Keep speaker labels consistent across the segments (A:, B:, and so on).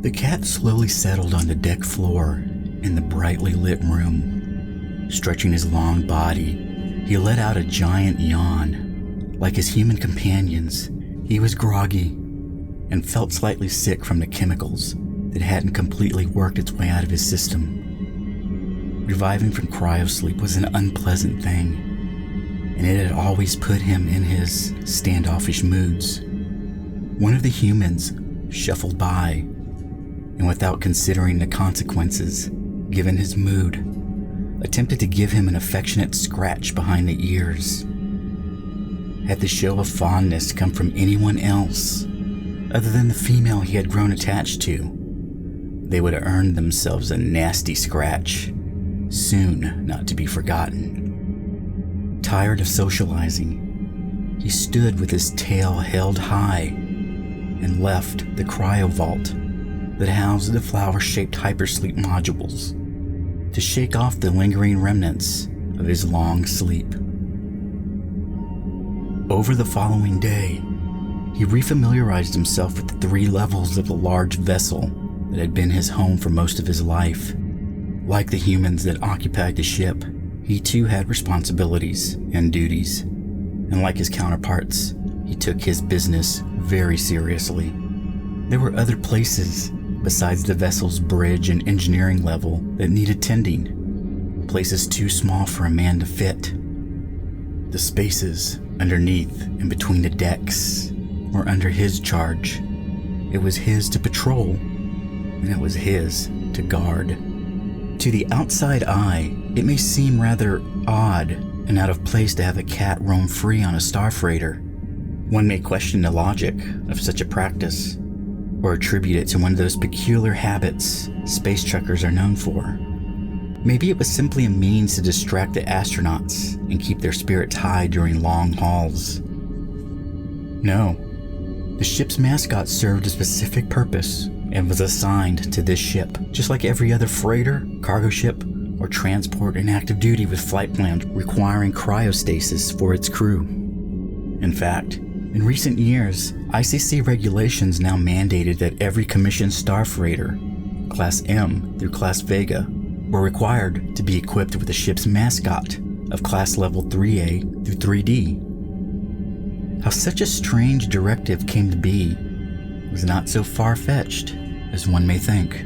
A: The cat slowly settled on the deck floor in the brightly lit room. Stretching his long body, he let out a giant yawn. Like his human companions, he was groggy and felt slightly sick from the chemicals that hadn't completely worked its way out of his system. Reviving from cryosleep was an unpleasant thing, and it had always put him in his standoffish moods. One of the humans shuffled by, and without considering the consequences, given his mood, attempted to give him an affectionate scratch behind the ears. Had the show of fondness come from anyone else, other than the female he had grown attached to, they would have earned themselves a nasty scratch, soon not to be forgotten. Tired of socializing, he stood with his tail held high and left the cryo vault that housed the flower-shaped hypersleep modules to shake off the lingering remnants of his long sleep. Over the following day, he refamiliarized himself with the 3 levels of the large vessel that had been his home for most of his life. Like the humans that occupied the ship, he too had responsibilities and duties, and like his counterparts, he took his business very seriously. There were other places besides the vessel's bridge and engineering level that needed tending, places too small for a man to fit. The spaces underneath and between the decks were under his charge. It was his to patrol, and it was his to guard. To the outside eye, it may seem rather odd and out of place to have a cat roam free on a star freighter. One may question the logic of such a practice, or attribute it to one of those peculiar habits space truckers are known for. Maybe it was simply a means to distract the astronauts and keep their spirits high during long hauls. No, the ship's mascot served a specific purpose and was assigned to this ship, just like every other freighter, cargo ship, or transport in active duty with flight plans requiring cryostasis for its crew. In fact, in recent years, ICC regulations now mandated that every commissioned star freighter, Class M through Class Vega, were required to be equipped with the ship's mascot of Class Level 3A through 3D. How such a strange directive came to be was not so far-fetched as one may think.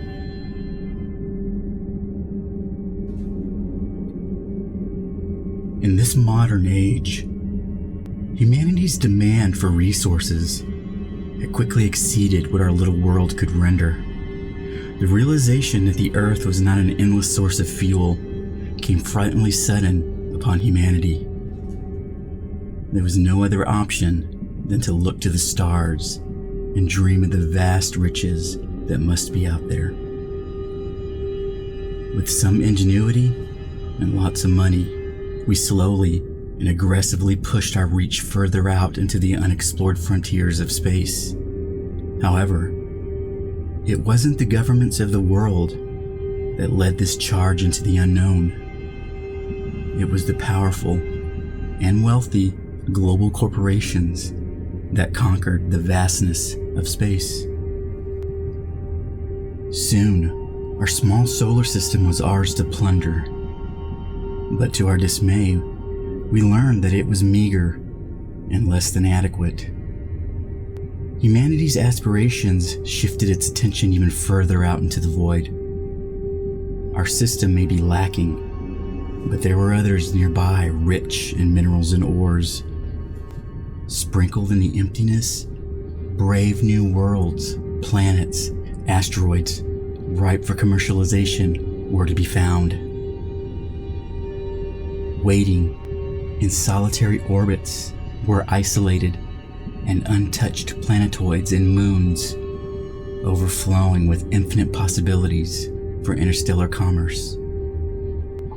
A: In this modern age, humanity's demand for resources had quickly exceeded what our little world could render. The realization that the Earth was not an endless source of fuel came frighteningly sudden upon humanity. There was no other option than to look to the stars and dream of the vast riches that must be out there. With some ingenuity and lots of money, we slowly and aggressively pushed our reach further out into the unexplored frontiers of space. However, it wasn't the governments of the world that led this charge into the unknown. It was the powerful and wealthy global corporations that conquered the vastness of space. Soon, our small solar system was ours to plunder. But to our dismay, we learned that it was meager and less than adequate. Humanity's aspirations shifted its attention even further out into the void. Our system may be lacking, but there were others nearby rich in minerals and ores. Sprinkled in the emptiness, brave new worlds, planets, asteroids, ripe for commercialization were to be found. Waiting in solitary orbits were isolated and untouched planetoids and moons, overflowing with infinite possibilities for interstellar commerce.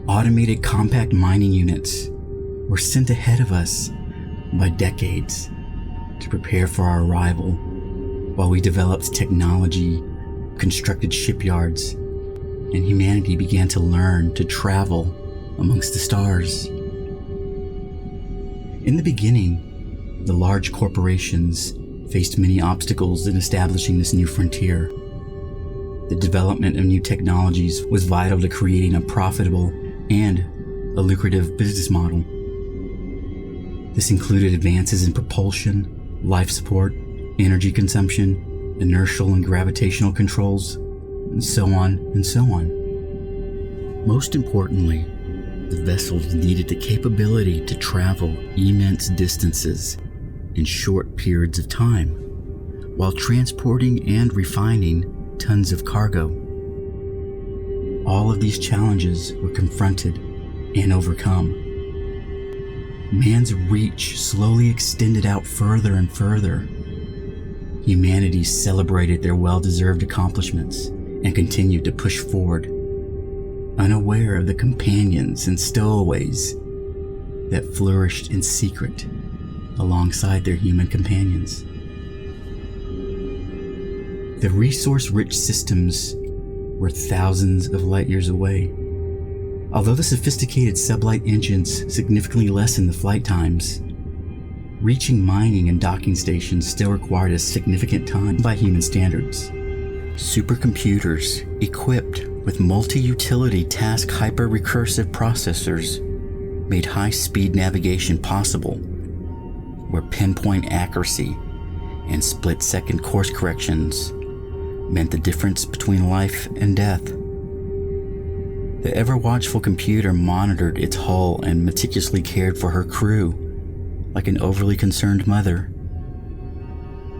A: Automated compact mining units were sent ahead of us by decades to prepare for our arrival, while we developed technology, constructed shipyards, and humanity began to learn to travel amongst the stars. In the beginning, the large corporations faced many obstacles in establishing this new frontier. The development of new technologies was vital to creating a profitable and a lucrative business model. This included advances in propulsion, life support, energy consumption, inertial and gravitational controls, and so on and so on. Most importantly, the vessels needed the capability to travel immense distances in short periods of time, while transporting and refining tons of cargo. All of these challenges were confronted and overcome. Man's reach slowly extended out further and further. Humanity celebrated their well-deserved accomplishments and continued to push forward, unaware of the companions and stowaways that flourished in secret alongside their human companions. The resource-rich systems were thousands of light years away. Although the sophisticated sublight engines significantly lessened the flight times, reaching mining and docking stations still required a significant time by human standards. Supercomputers equipped with multi-utility task hyper-recursive processors made high-speed navigation possible, where pinpoint accuracy and split-second course corrections meant the difference between life and death. The ever-watchful computer monitored its hull and meticulously cared for her crew like an overly concerned mother.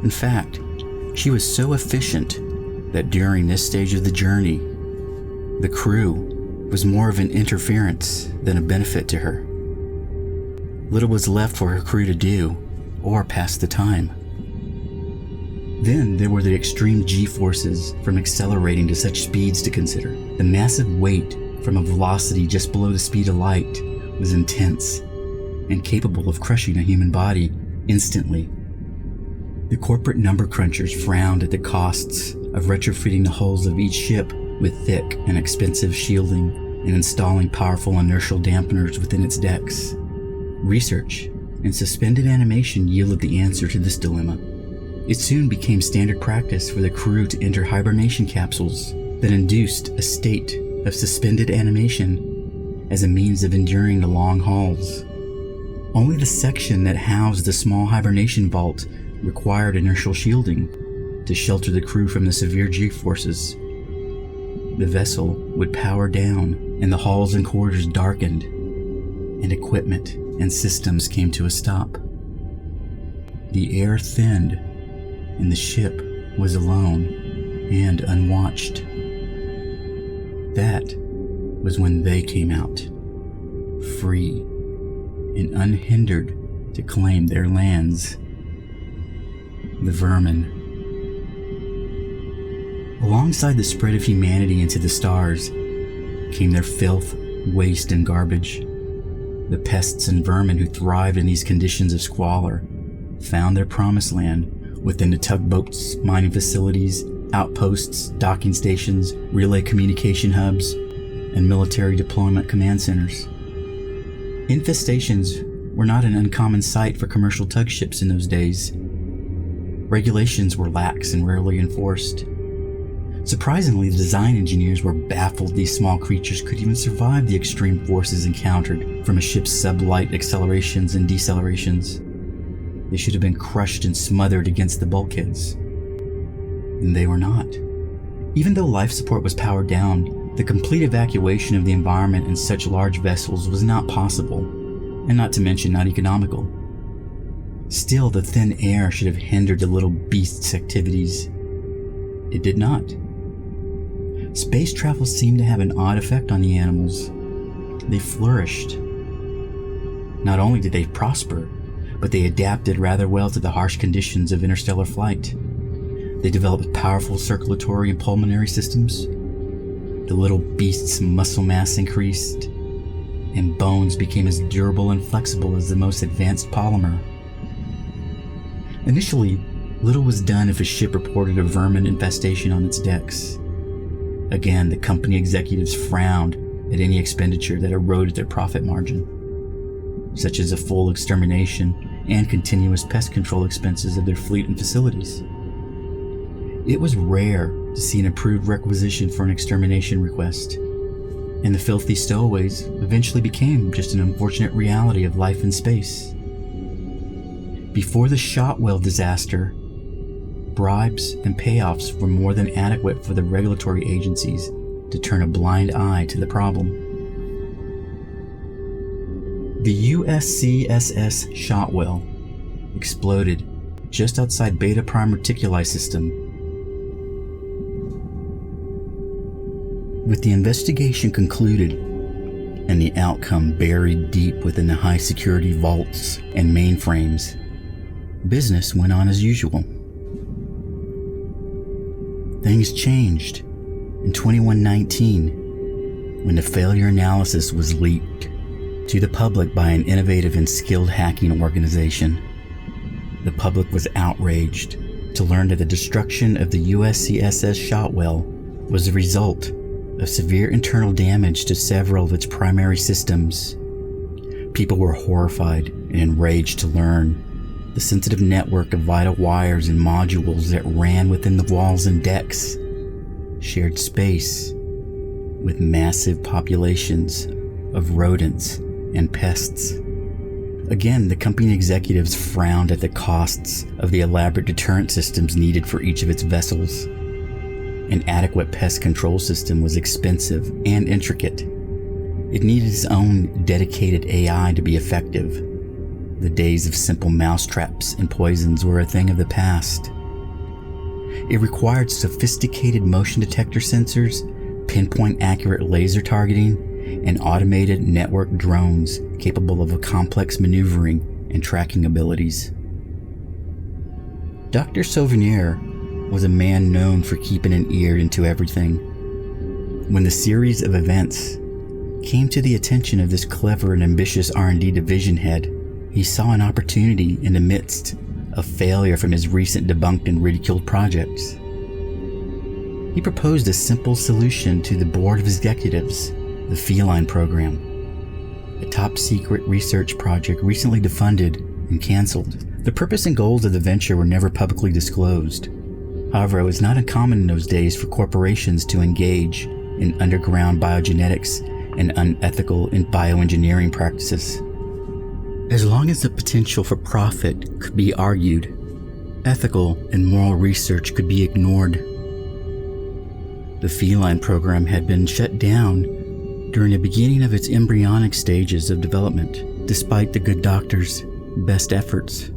A: In fact, she was so efficient that during this stage of the journey, the crew was more of an interference than a benefit to her. Little was left for her crew to do or pass the time. Then there were the extreme G-forces from accelerating to such speeds to consider. The massive weight from a velocity just below the speed of light was intense and capable of crushing a human body instantly. The corporate number crunchers frowned at the costs of retrofitting the hulls of each ship with thick and expensive shielding and installing powerful inertial dampeners within its decks. Research and suspended animation yielded the answer to this dilemma. It soon became standard practice for the crew to enter hibernation capsules that induced a state of suspended animation as a means of enduring the long hauls. Only the section that housed the small hibernation vault required inertial shielding to shelter the crew from the severe G-forces. The vessel would power down, and the halls and corridors darkened, and equipment and systems came to a stop. The air thinned, and the ship was alone and unwatched. That was when they came out, free and unhindered to claim their lands. The vermin. Alongside the spread of humanity into the stars came their filth, waste, and garbage. The pests and vermin who thrived in these conditions of squalor found their promised land within the tugboats, mining facilities, outposts, docking stations, relay communication hubs, and military deployment command centers. Infestations were not an uncommon sight for commercial tug ships in those days. Regulations were lax and rarely enforced. Surprisingly, the design engineers were baffled these small creatures could even survive the extreme forces encountered from a ship's sublight accelerations and decelerations. They should have been crushed and smothered against the bulkheads. And they were not. Even though life support was powered down, the complete evacuation of the environment in such large vessels was not possible, and not to mention not economical. Still, the thin air should have hindered the little beast's activities. It did not. Space travel seemed to have an odd effect on the animals. They flourished. Not only did they prosper, but they adapted rather well to the harsh conditions of interstellar flight. They developed powerful circulatory and pulmonary systems. The little beast's muscle mass increased, and bones became as durable and flexible as the most advanced polymer. Initially, little was done if a ship reported a vermin infestation on its decks. Again, the company executives frowned at any expenditure that eroded their profit margin, such as a full extermination and continuous pest control expenses of their fleet and facilities. It was rare to see an approved requisition for an extermination request, and the filthy stowaways eventually became just an unfortunate reality of life in space. Before the Shotwell disaster, bribes and payoffs were more than adequate for the regulatory agencies to turn a blind eye to the problem. The USCSS Shotwell exploded just outside Beta Prime Reticuli system. With the investigation concluded and the outcome buried deep within the high-security vaults and mainframes, business went on as usual. Things changed in 2119 when the failure analysis was leaked to the public by an innovative and skilled hacking organization. The public was outraged to learn that the destruction of the USCSS Shotwell was the result of severe internal damage to several of its primary systems. People were horrified and enraged to learn the sensitive network of vital wires and modules that ran within the walls and decks shared space with massive populations of rodents and pests. Again, the company executives frowned at the costs of the elaborate deterrent systems needed for each of its vessels. An adequate pest control system was expensive and intricate. It needed its own dedicated AI to be effective. The days of simple mousetraps and poisons were a thing of the past. It required sophisticated motion detector sensors, pinpoint accurate laser targeting, and automated network drones capable of a complex maneuvering and tracking abilities. Dr. Sauvignier was a man known for keeping an ear into everything. When the series of events came to the attention of this clever and ambitious R&D division head, he saw an opportunity in the midst of failure from his recent debunked and ridiculed projects. He proposed a simple solution to the board of executives, the Feline program, a top-secret research project recently defunded and canceled. The purpose and goals of the venture were never publicly disclosed. However, it was not uncommon in those days for corporations to engage in underground biogenetics and unethical bioengineering practices. As long as the potential for profit could be argued, ethical and moral research could be ignored. The Feline program had been shut down during the beginning of its embryonic stages of development, despite the good doctor's best efforts.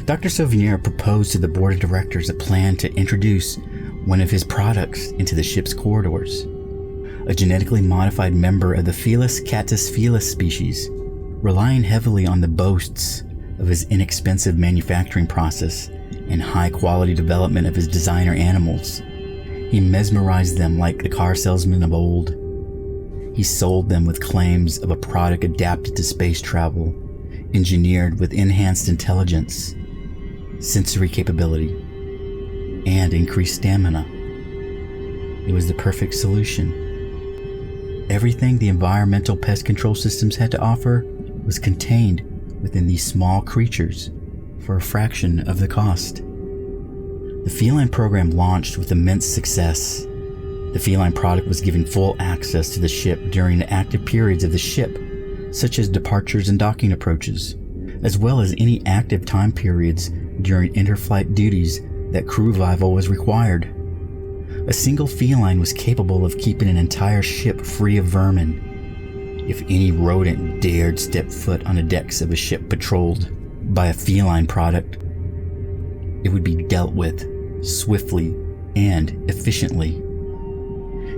A: Dr. Sauvignier proposed to the board of directors a plan to introduce one of his products into the ship's corridors, a genetically modified member of the Felis catus felis species. Relying heavily on the boasts of his inexpensive manufacturing process and high-quality development of his designer animals, he mesmerized them like the car salesman of old. He sold them with claims of a product adapted to space travel, engineered with enhanced intelligence, sensory capability, and increased stamina. It was the perfect solution. Everything the environmental pest control systems had to offer was contained within these small creatures for a fraction of the cost. The Feline program launched with immense success. The Feline product was given full access to the ship during the active periods of the ship, such as departures and docking approaches, as well as any active time periods during inter-flight duties that crew revival was required. A single feline was capable of keeping an entire ship free of vermin. If any rodent dared step foot on the decks of a ship patrolled by a feline product, it would be dealt with swiftly and efficiently.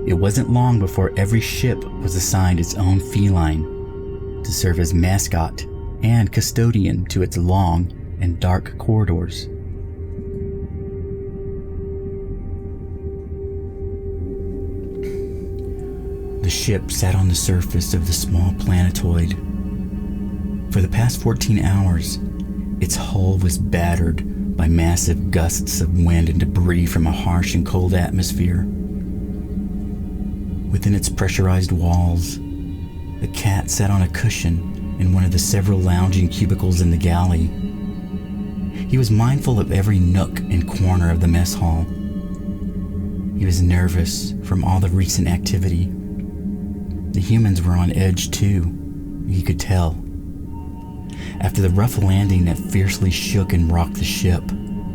A: It wasn't long before every ship was assigned its own feline to serve as mascot and custodian to its long and dark corridors. The ship sat on the surface of the small planetoid. For the past 14 hours, its hull was battered by massive gusts of wind and debris from a harsh and cold atmosphere. Within its pressurized walls, the cat sat on a cushion in one of the several lounging cubicles in the galley. He was mindful of every nook and corner of the mess hall. He was nervous from all the recent activity. The humans were on edge too, he could tell. After the rough landing that fiercely shook and rocked the ship,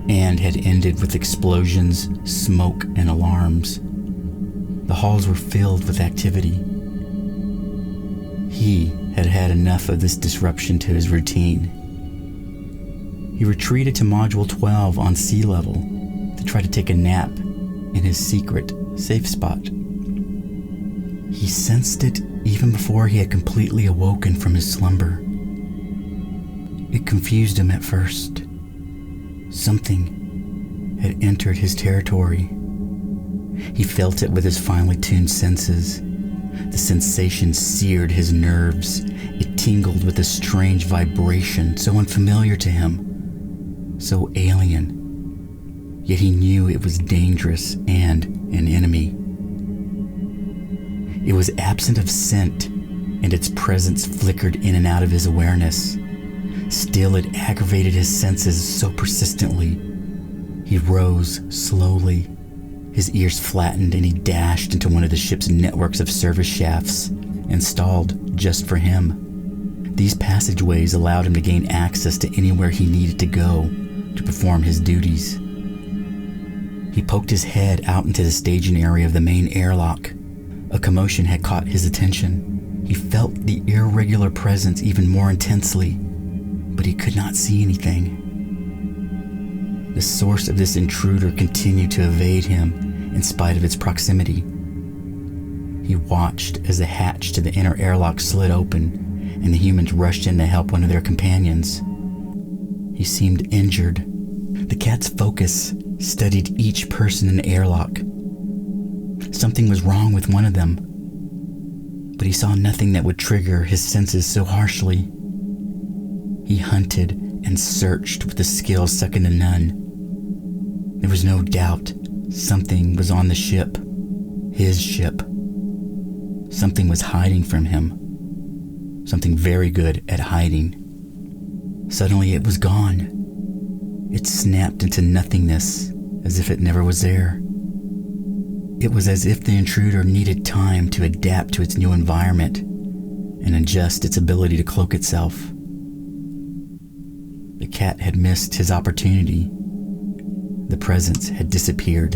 A: and had ended with explosions, smoke, and alarms, the halls were filled with activity. He had had enough of this disruption to his routine. He retreated to Module 12 on sea level to try to take a nap in his secret safe spot. He sensed it even before he had completely awoken from his slumber. It confused him at first. Something had entered his territory. He felt it with his finely tuned senses. The sensation seared his nerves. It tingled with a strange vibration so unfamiliar to him, so alien. Yet he knew it was dangerous and an enemy. It was absent of scent, and its presence flickered in and out of his awareness. Still, it aggravated his senses so persistently. He rose slowly. His ears flattened, and he dashed into one of the ship's networks of service shafts, installed just for him. These passageways allowed him to gain access to anywhere he needed to go to perform his duties. He poked his head out into the staging area of the main airlock. A commotion had caught his attention. He felt the irregular presence even more intensely, but he could not see anything. The source of this intruder continued to evade him in spite of its proximity. He watched as the hatch to the inner airlock slid open and the humans rushed in to help one of their companions. He seemed injured. The cat's focus studied each person in the airlock. Something was wrong with one of them, but he saw nothing that would trigger his senses so harshly. He hunted and searched with a skill second to none. There was no doubt something was on the ship, his ship. Something was hiding from him, something very good at hiding. Suddenly it was gone. It snapped into nothingness as if it never was there. It was as if the intruder needed time to adapt to its new environment and adjust its ability to cloak itself. The cat had missed his opportunity. The presence had disappeared,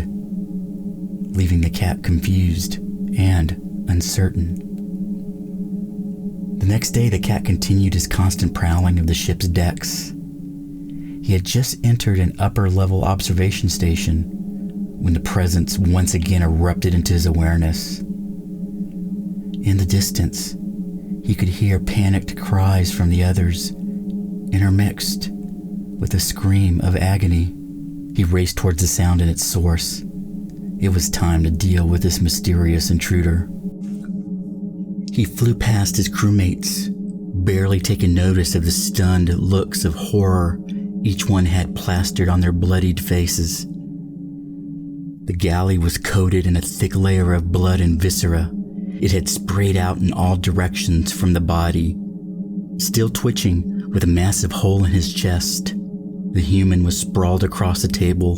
A: leaving the cat confused and uncertain. The next day, the cat continued his constant prowling of the ship's decks. He had just entered an upper-level observation station when the presence once again erupted into his awareness. In the distance, he could hear panicked cries from the others, intermixed with a scream of agony. He raced towards the sound and its source. It was time to deal with this mysterious intruder. He flew past his crewmates, barely taking notice of the stunned looks of horror each one had plastered on their bloodied faces. The galley was coated in a thick layer of blood and viscera. It had sprayed out in all directions from the body. Still twitching, with a massive hole in his chest, the human was sprawled across the table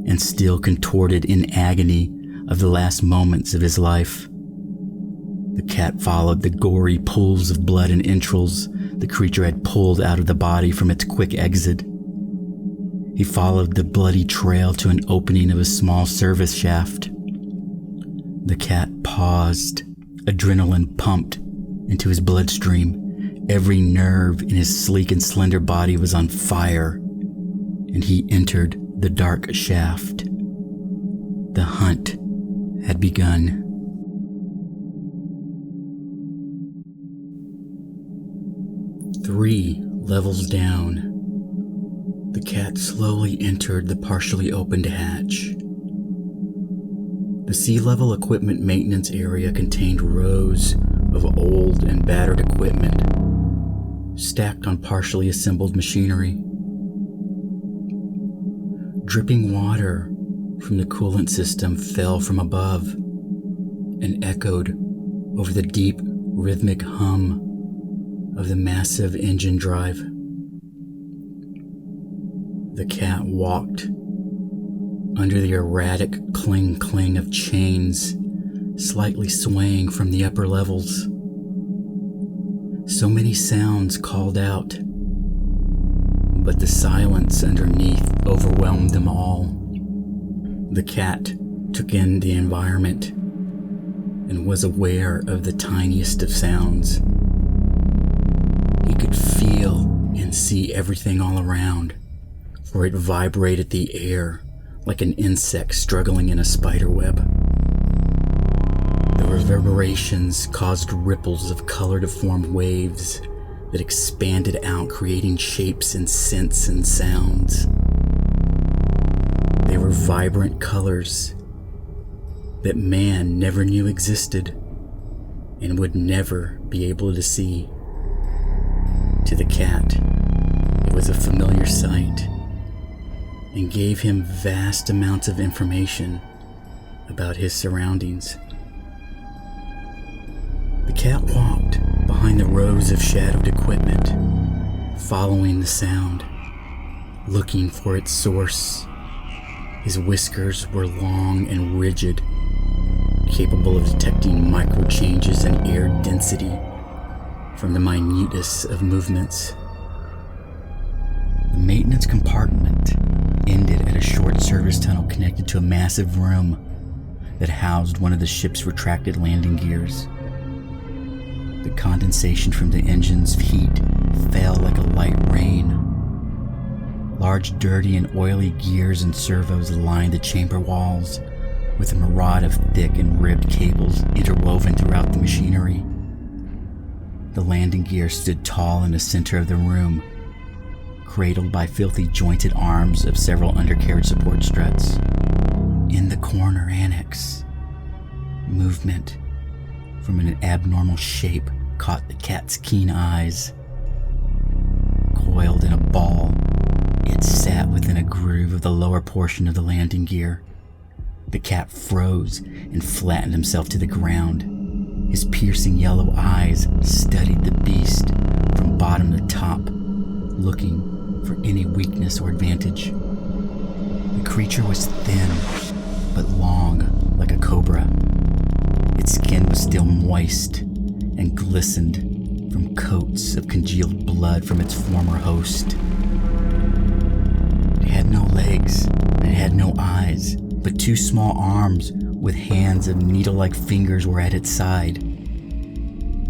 A: and still contorted in agony of the last moments of his life. The cat followed the gory pools of blood and entrails the creature had pulled out of the body from its quick exit. He followed the bloody trail to an opening of a small service shaft. The cat paused. Adrenaline pumped into his bloodstream. Every nerve in his sleek and slender body was on fire, and he entered the dark shaft. The hunt had begun. Three levels down, the cat slowly entered the partially opened hatch. The sea-level equipment maintenance area contained rows of old and battered equipment stacked on partially assembled machinery. Dripping water from the coolant system fell from above and echoed over the deep, rhythmic hum of the massive engine drive. The cat walked under the erratic cling-cling of chains, slightly swaying from the upper levels. So many sounds called out, but the silence underneath overwhelmed them all. The cat took in the environment and was aware of the tiniest of sounds. He could feel and see everything all around, for it vibrated the air like an insect struggling in a spider web. The reverberations caused ripples of color-deformed waves that expanded out, creating shapes and scents and sounds. They were vibrant colors that man never knew existed and would never be able to see. To the cat, it was a familiar sight and gave him vast amounts of information about his surroundings. The cat walked behind the rows of shadowed equipment, following the sound, looking for its source. His whiskers were long and rigid, capable of detecting micro changes in air density from the minutest of movements. The maintenance compartment ended at a short service tunnel connected to a massive room that housed one of the ship's retracted landing gears. The condensation from the engine's heat fell like a light rain. Large, dirty, and oily gears and servos lined the chamber walls, with a myriad of thick and ribbed cables interwoven throughout the machinery. The landing gear stood tall in the center of the room, cradled by filthy jointed arms of several undercarriage support struts. In the corner annex, movement from an abnormal shape caught the cat's keen eyes. Coiled in a ball, it sat within a groove of the lower portion of the landing gear. The cat froze and flattened himself to the ground. His piercing yellow eyes studied the beast from bottom to top, looking for any weakness or advantage. The creature was thin, but long, like a cobra. Its skin was still moist and glistened from coats of congealed blood from its former host. It had no legs, and it had no eyes, but two small arms with hands of needle-like fingers were at its side.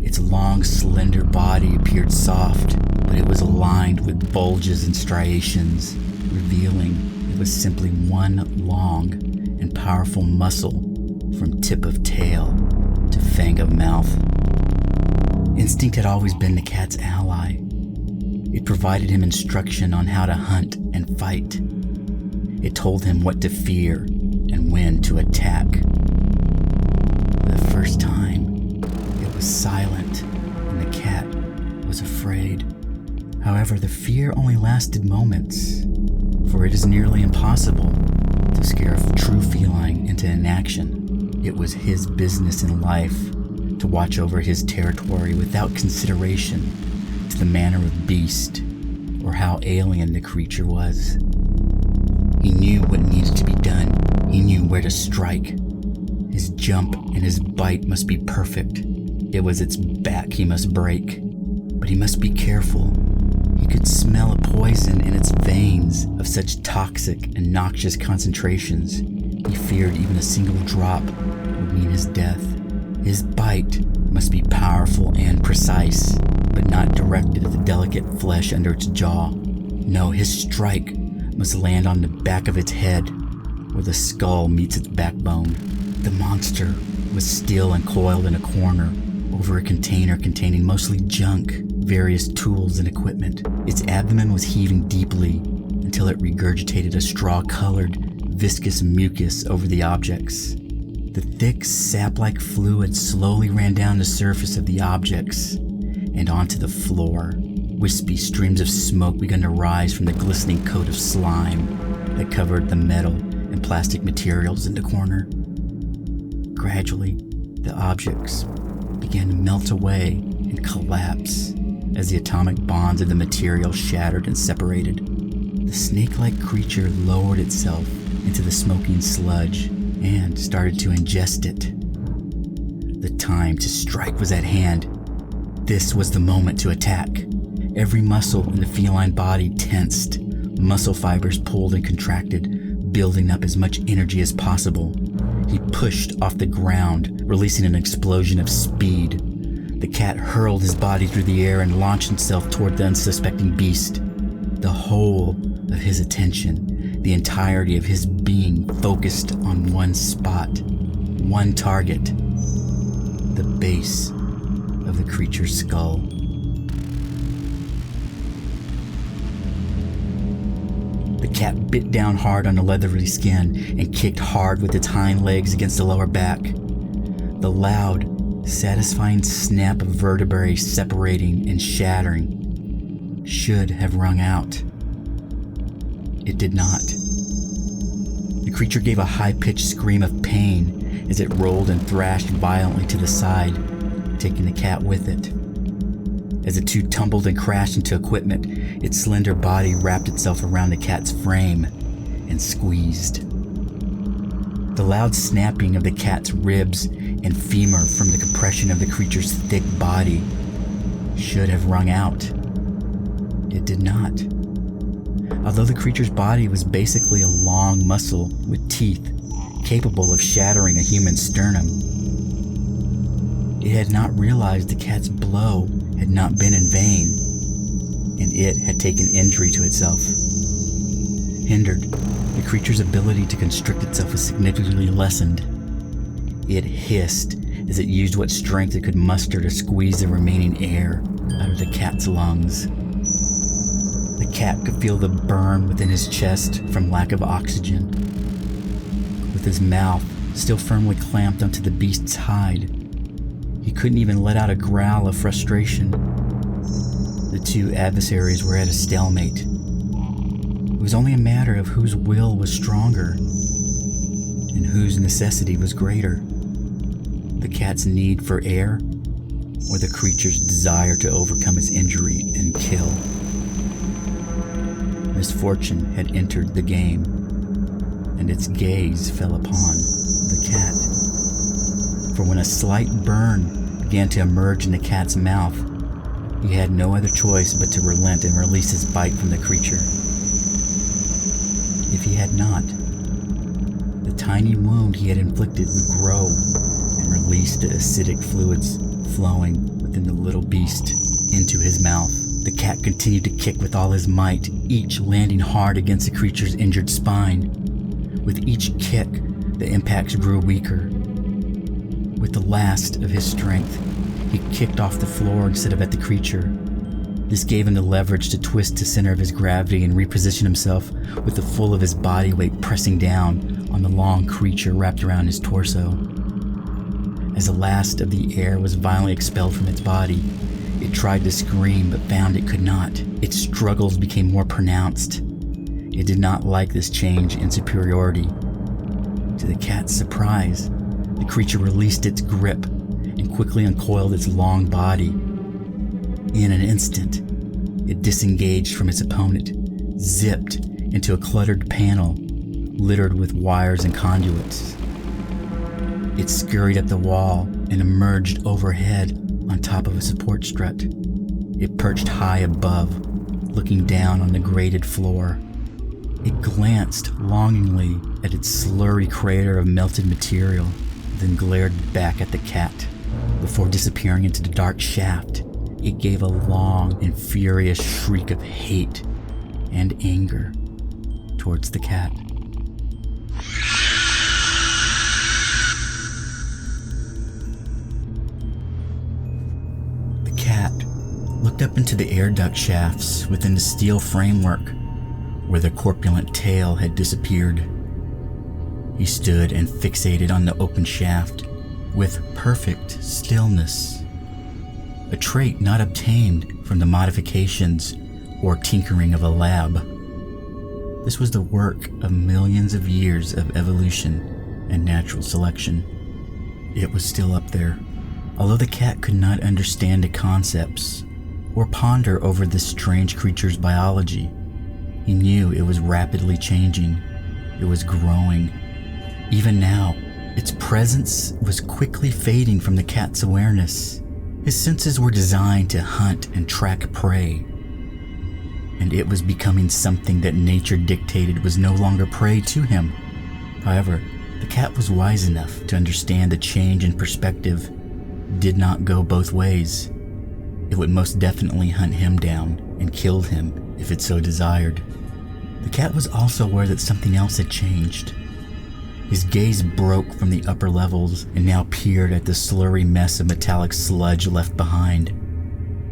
A: Its long, slender body appeared soft, but it was lined with bulges and striations, revealing it was simply one long and powerful muscle from tip of tail to fang of mouth. Instinct had always been the cat's ally. It provided him instruction on how to hunt and fight. It told him what to fear and when to attack. For the first time, it was silent, and the cat was afraid. However, the fear only lasted moments, for it is nearly impossible to scare a true feline into inaction. It was his business in life to watch over his territory without consideration to the manner of beast or how alien the creature was. He knew what needed to be done. He knew where to strike. His jump and his bite must be perfect. It was its back he must break. But he must be careful. He could smell a poison in its veins of such toxic and noxious concentrations. He feared even a single drop would mean his death. His bite must be powerful and precise, but not directed at the delicate flesh under its jaw. No, his strike must land on the back of its head, where the skull meets its backbone. The monster was still and coiled in a corner over a container containing mostly junk, various tools and equipment. Its abdomen was heaving deeply until it regurgitated a straw-colored, viscous mucus over the objects. The thick, sap-like fluid slowly ran down the surface of the objects and onto the floor. Wispy streams of smoke began to rise from the glistening coat of slime that covered the metal and plastic materials in the corner. Gradually, the objects began to melt away and collapse as the atomic bonds of the material shattered and separated. The snake-like creature lowered itself into the smoking sludge and started to ingest it. The time to strike was at hand. This was the moment to attack. Every muscle in the feline body tensed. Muscle fibers pulled and contracted, building up as much energy as possible. He pushed off the ground, releasing an explosion of speed. The cat hurled his body through the air and launched himself toward the unsuspecting beast. The whole of his attention, the entirety of his being focused on one spot, one target, the base of the creature's skull. The cat bit down hard on the leathery skin and kicked hard with its hind legs against the lower back. The loud, satisfying snap of vertebrae separating and shattering should have rung out. It did not. The creature gave a high-pitched scream of pain as it rolled and thrashed violently to the side, taking the cat with it. As the two tumbled and crashed into equipment, its slender body wrapped itself around the cat's frame and squeezed. The loud snapping of the cat's ribs and femur from the compression of the creature's thick body should have rung out. It did not. Although the creature's body was basically a long muscle with teeth capable of shattering a human sternum, it had not realized the cat's blow had not been in vain, and it had taken injury to itself. Hindered, the creature's ability to constrict itself was significantly lessened. It hissed as it used what strength it could muster to squeeze the remaining air out of the cat's lungs. The cat could feel the burn within his chest from lack of oxygen. With his mouth still firmly clamped onto the beast's hide, he couldn't even let out a growl of frustration. The two adversaries were at a stalemate. It was only a matter of whose will was stronger and whose necessity was greater. The cat's need for air or the creature's desire to overcome its injury and kill. Misfortune had entered the game, and its gaze fell upon the cat. For when a slight burn began to emerge in the cat's mouth, he had no other choice but to relent and release his bite from the creature. If he had not, the tiny wound he had inflicted would grow and release the acidic fluids flowing within the little beast into his mouth. The cat continued to kick with all his might, each landing hard against the creature's injured spine. With each kick, the impacts grew weaker. With the last of his strength, he kicked off the floor instead of at the creature. This gave him the leverage to twist to center of his gravity and reposition himself with the full of his body weight pressing down on the long creature wrapped around his torso. As the last of the air was violently expelled from its body, it tried to scream but found it could not. Its struggles became more pronounced. It did not like this change in superiority. To the cat's surprise, the creature released its grip and quickly uncoiled its long body. In an instant, it disengaged from its opponent, zipped into a cluttered panel littered with wires and conduits. It scurried up the wall and emerged overhead on top of a support strut. It perched high above, looking down on the grated floor. It glanced longingly at its slurry crater of melted material, then glared back at the cat. Before disappearing into the dark shaft, it gave a long and furious shriek of hate and anger towards the cat. The cat looked up into the air duct shafts within the steel framework where the corpulent tail had disappeared. He stood and fixated on the open shaft with perfect stillness, a trait not obtained from the modifications or tinkering of a lab. This was the work of millions of years of evolution and natural selection. It was still up there. Although the cat could not understand the concepts or ponder over this strange creature's biology, He knew it was rapidly changing. It was growing. Even now, its presence was quickly fading from the cat's awareness. His senses were designed to hunt and track prey, and it was becoming something that nature dictated was no longer prey to him. However, the cat was wise enough to understand the change in perspective did not go both ways. It would most definitely hunt him down and kill him if it so desired. The cat was also aware that something else had changed. His gaze broke from the upper levels and now peered at the slurry mess of metallic sludge left behind.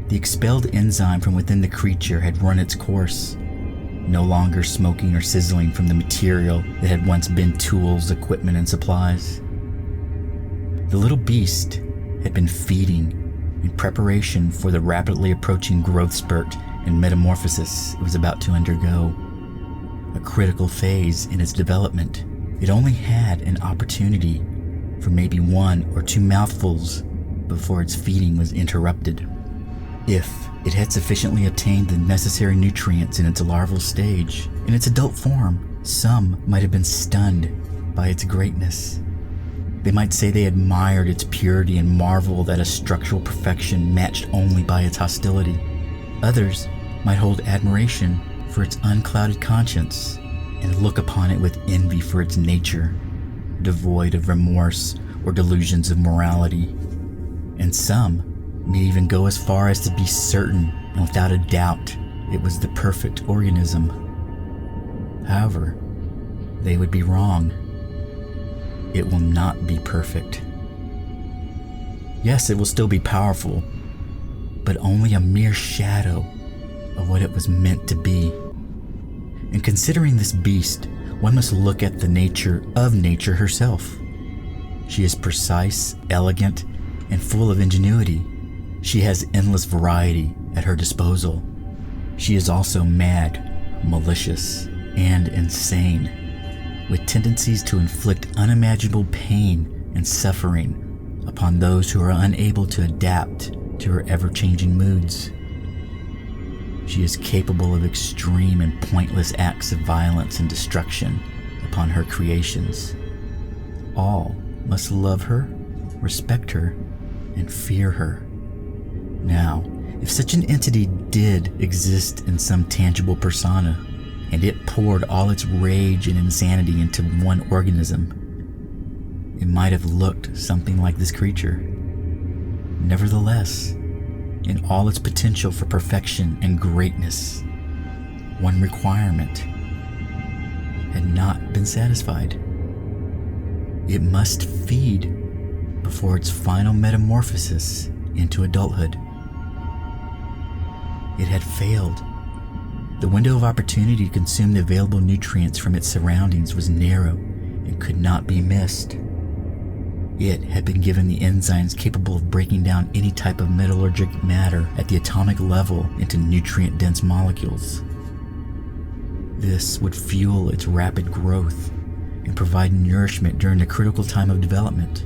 A: The expelled enzyme from within the creature had run its course, no longer smoking or sizzling from the material that had once been tools, equipment, and supplies. The little beast had been feeding in preparation for the rapidly approaching growth spurt and metamorphosis it was about to undergo. A critical phase in its development. It only had an opportunity for maybe 1 or 2 mouthfuls before its feeding was interrupted. If it had sufficiently obtained the necessary nutrients in its larval stage, in its adult form, some might have been stunned by its greatness. They might say they admired its purity and marveled at a structural perfection matched only by its hostility. Others might hold admiration for its unclouded conscience and look upon it with envy for its nature, devoid of remorse or delusions of morality. And some may even go as far as to be certain and without a doubt it was the perfect organism. However, they would be wrong. It will not be perfect. Yes, it will still be powerful, but only a mere shadow of what it was meant to be. In considering this beast, one must look at the nature of nature herself. She is precise, elegant, and full of ingenuity. She has endless variety at her disposal. She is also mad, malicious, and insane, with tendencies to inflict unimaginable pain and suffering upon those who are unable to adapt to her ever-changing moods. She is capable of extreme and pointless acts of violence and destruction upon her creations. All must love her, respect her, and fear her. Now, if such an entity did exist in some tangible persona, and it poured all its rage and insanity into one organism, it might have looked something like this creature. Nevertheless, in all its potential for perfection and greatness, one requirement had not been satisfied. It must feed before its final metamorphosis into adulthood. It had failed. The window of opportunity to consume the available nutrients from its surroundings was narrow and could not be missed. It had been given the enzymes capable of breaking down any type of metallurgic matter at the atomic level into nutrient-dense molecules. This would fuel its rapid growth and provide nourishment during the critical time of development.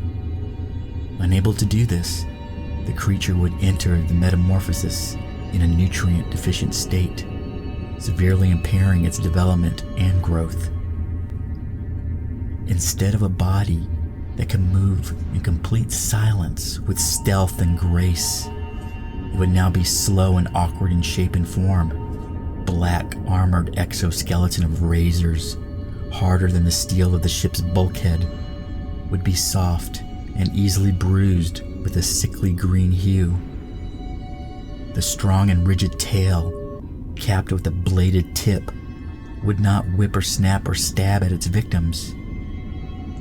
A: Unable to do this, the creature would enter the metamorphosis in a nutrient-deficient state, severely impairing its development and growth. Instead of a body that can move in complete silence with stealth and grace, it would now be slow and awkward in shape and form. Black armored exoskeleton of razors, harder than the steel of the ship's bulkhead, would be soft and easily bruised with a sickly green hue. The strong and rigid tail, capped with a bladed tip, would not whip or snap or stab at its victims.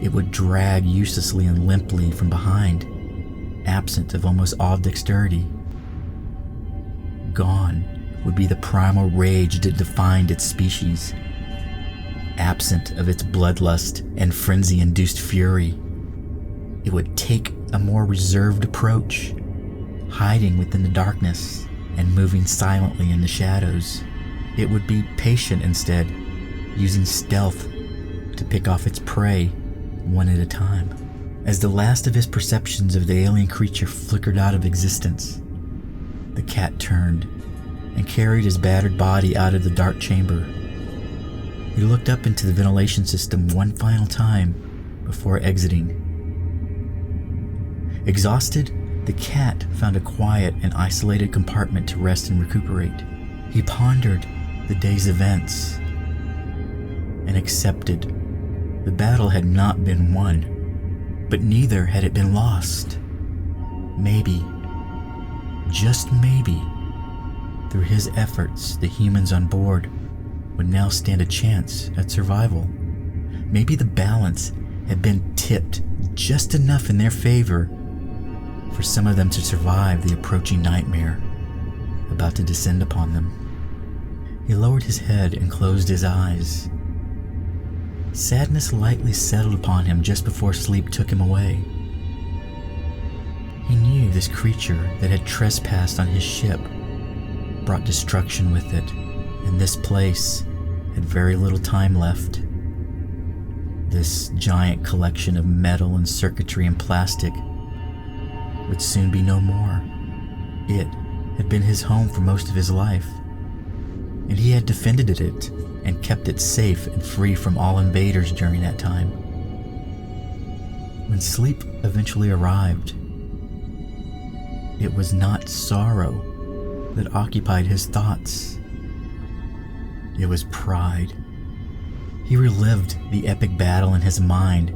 A: It would drag uselessly and limply from behind, absent of almost all dexterity. Gone would be the primal rage that defined its species. Absent of its bloodlust and frenzy-induced fury, it would take a more reserved approach, hiding within the darkness and moving silently in the shadows. It would be patient instead, using stealth to pick off its prey one at a time. As the last of his perceptions of the alien creature flickered out of existence, the cat turned and carried his battered body out of the dark chamber. He looked up into the ventilation system one final time before exiting. Exhausted, the cat found a quiet and isolated compartment to rest and recuperate. He pondered the day's events and accepted the battle had not been won, but neither had it been lost. Maybe, just maybe, through his efforts, the humans on board would now stand a chance at survival. Maybe the balance had been tipped just enough in their favor for some of them to survive the approaching nightmare about to descend upon them. He lowered his head and closed his eyes. Sadness lightly settled upon him just before sleep took him away. He knew this creature that had trespassed on his ship brought destruction with it, and this place had very little time left. This giant collection of metal and circuitry and plastic would soon be no more. It had been his home for most of his life, and he had defended it and kept it safe and free from all invaders during that time. When sleep eventually arrived, it was not sorrow that occupied his thoughts. It was pride. He relived the epic battle in his mind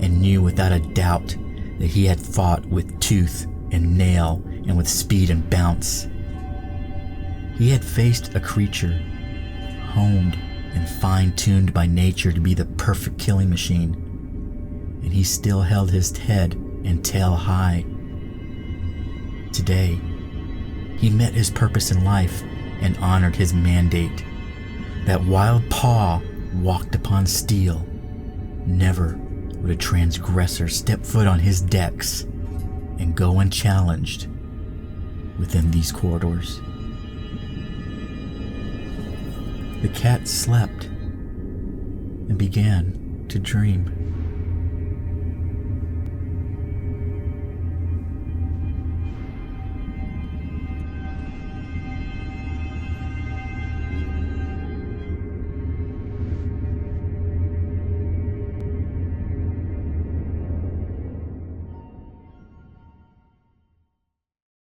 A: and knew without a doubt that he had fought with tooth and nail and with speed and bounce. He had faced a creature honed and fine-tuned by nature to be the perfect killing machine, and he still held his head and tail high. Today, he met his purpose in life and honored his mandate. That wild paw walked upon steel. Never would a transgressor step foot on his decks and go unchallenged within these corridors. The cat slept and began to dream.